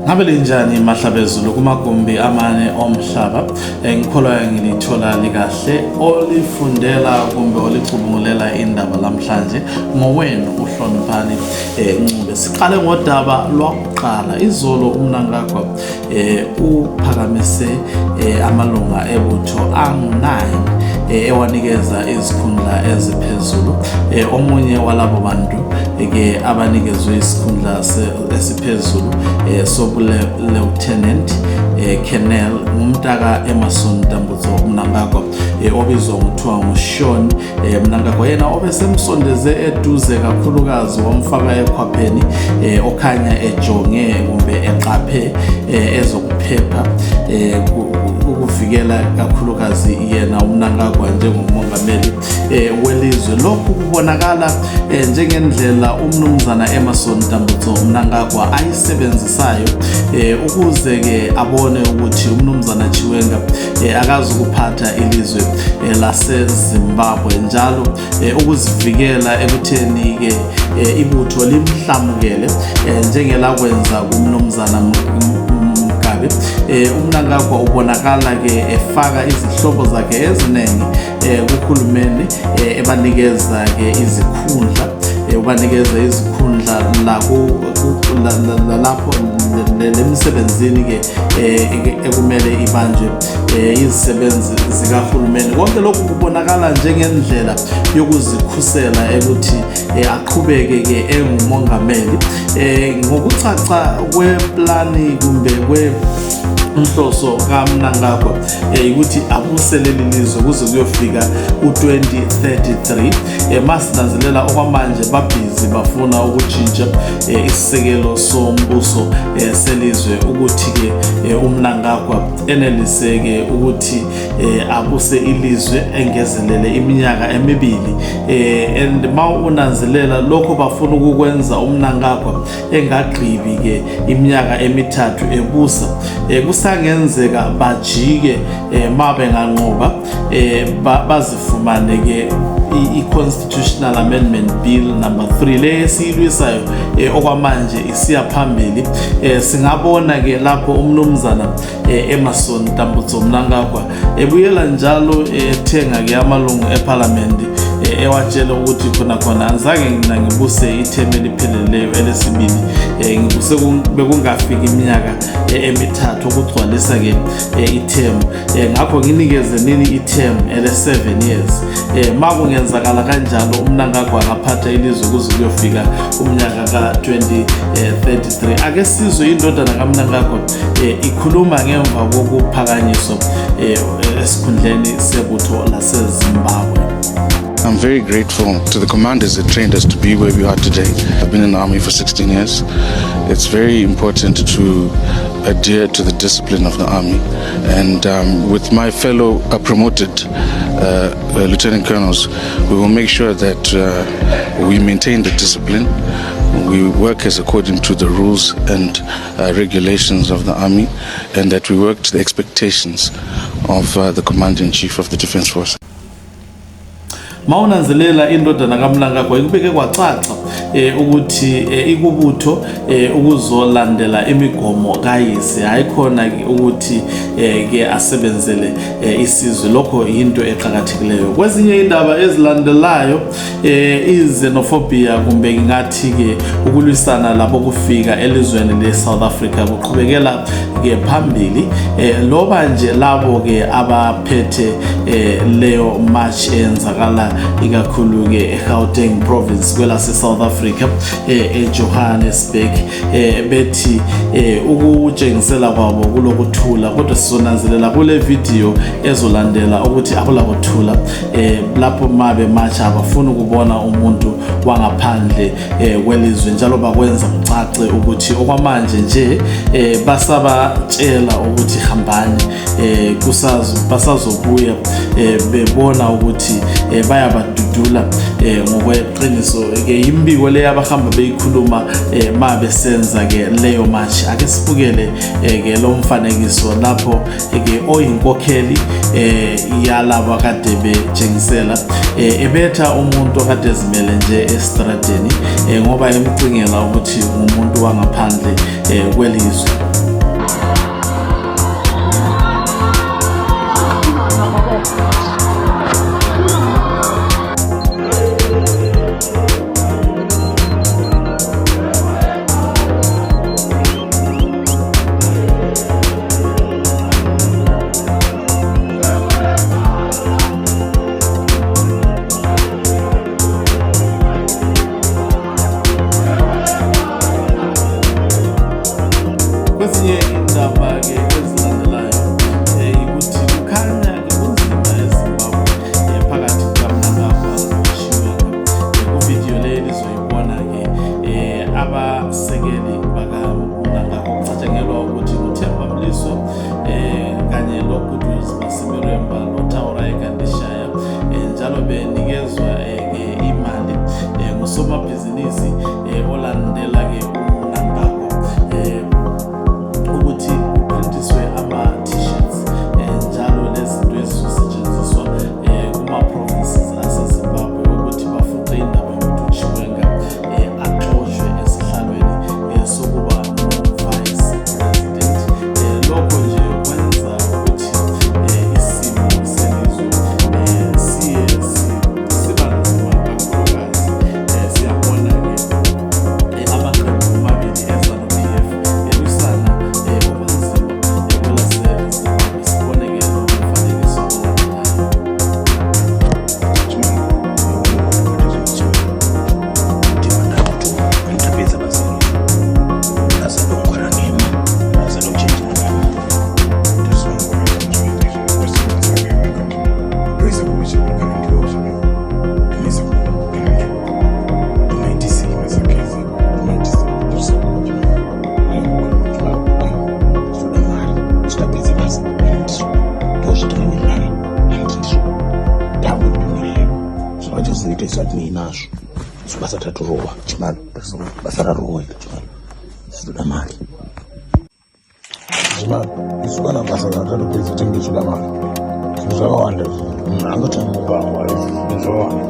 Ngabe linjani mahlabezulu kumagumbi amane omhlaba ngikholwa ngilithola likahle olifundela kumbe olicubungulela indaba namhlanje ngowenu uhloniphani Ncube. Siqale ngodaba lwakuqala. Izolo uMnangagwa uphakamise amalunga ebutho angu-9 ewanikeza izikhundla eziphezulu. Omunye walabo bantu ke abanikezwe isikhundla esiphezulu Lieutenant Colonel ngumntaka Emmerson Tambutso Mnangagwa obizwa ngokuthiwa nguShawn Mnangagwa, yena obesemsondeze eduze kakhulukazi wamfaka ekhwapheni okhanya ejonge kumbe eqaphe ezokuphepha ukuvikela kakhulukazi yena uMnangagwa njengomongameli welizwe. Lokhu kubonakala njengendlela umnumzana Emmerson Tambutso Mnangagwa ayisebenzisayo ukuze ke abone ukuthi umnumzana Chiwenga akazi ukuphatha ilizwe laseZimbabwe, njalo ukuzivikela ekutheni ke ibutho limhlamukele njengelakwenza kumnumzana Mugabe. uMnangagwa ubonakala ke efaka izihlobo zakhe eziningi kuhulumeni ebanikeza ke izikhundla ubanikeza izikhundla lapho lemsebenzini ke ekumele ibanjwe izisebenzi zikahulumeni. Konke lokhu kubonakala njengendlela yokuzikhusela ukuthi aqhubeke ke engumongameli ngokucaca kweplani kumbe umhloso kaMnangagwa ukuthi abuseleli lizwe kuze kuyofika u-2033. Masinanzelela okwamanje babhizi bafuna ukutshintsha isisekelo sombuso selizwe ukuthi ke uMnangagwa eneliseke ukuthi abuse ilizwe engezelele iminyaka emibili. And unanzelela lokho bafuna ukukwenza uMnangagwa engagqibi ke iminyaka emithathu ebusa. Kusangenzeka bajike mabe nganqoba bazifumane ke i-Constitutional Amendment Bill number 3 le siyilwisayo okwamanje isiya phambili. Singabona ke lapho umnumzana Emmerson Tambutso Mnangagwa ebuyela njalo ethenga ke amalungu eParliament ewatshela ukuthi khona azange ngibuse ithemu elipheleleyo elesibili ngibuse bekungafika iminyaka emithathu ukugcwalisa ke ithemu. Ngakho nginikeze nini ithemu ele7 years. Makungenzakala kanjalo uMnangagwa ngaphatha ilizwe kuze kuyofika umnyaka ka-2033. Ake sizwe indodana kaMnangagwa ikhuluma ngemva kokuphakanyiswa esikhundleni sebutho laseZimbabwe. I'm very grateful to the commanders that trained us to be where we are today. I've been in the army for 16 years. It's very important to adhere to the discipline of the army. And with my fellow promoted lieutenant colonels, we will make sure that we maintain the discipline. We work as according to the rules and regulations of the army, and that we work to the expectations of the Commander-in-Chief of the Defence Force. Mawunanzelela indodana kaMnangagwa ikubeke kwacaca ukuthi ikubutho ukuzolandela imigomo kayise, hayikhona ukuthi ke asebenzele isizwe. Lokho into eqhakathekileyo. Kwezinye indaba ezilandelayo iZenophobia kumbe ngingathi ke ukulwisana lapho kufika elizweni leSouth Africa kuqhubekela ke phambili loba nje labo ke abaphethe leyo march enzakala ikakhulu ke eGauteng province kwelase South Africa eJohannesburg bethi ukutshengisela kwabo kulokuthula, kodwa sizonanzelela kule video ezolandela ukuthi akulakuthula lapho mabe marcha abafuna ukubona umuntu wangaphandle kwelizwe, njalo bakwenza kucace ukuthi okwamanje nje basabatshela ukuthi hambani basazobuya bebona ukuthi bayabadudula ngokweqiniso ke imbiko le abahamba beyikhuluma ma besenza ke leyo match. Ake sibukele ke lo mfanekiso lapho ke oyinkokheli yalabo kade betshengisela ebetha umuntu okade ezimele nje estradeni ngoba emcingela ukuthi umuntu wangaphandle kwelizwe. Kwezinye indaba-ke ezilandelayo ukuthi kukhanya kunzima eZimbabwe phakathi kukaMnangagwa noChiwenga. Kuvidiyo le lizoyibona-ke abasekeli bakaMnangagwa kucatshangelwa ukuthi nguThemba Mliswa kanye noGoodwill Masemeremba noTaorai Gandishaya njalo benikezwa imali ngusomabhizinisi olandela-ke uMnangagwa ukuthi kuprintiswe ama-t-shirts njalo nezinto ezizosetshenziswa kuma-provinces aseZimbabwe ukuthi bafuqe indaba yokuthi uChiwenga axoshwe esihlalweni sokuba no-vice president. Lokho nje kwenza ukuthi isimo selizwe siye siba nzima kakhulukazi. Siyabona-ke amaqembu amabili eZANU-PF elwisana okunzima kwelaseZimbabwe. Sibone-ke lo mfanekiso olandelayo. Nasho basathatha urowa chimali basararowa chimali sida mali chimali isibana basathatha lokho thengiswa mali sizawanda angathi ngibangwa sizawanda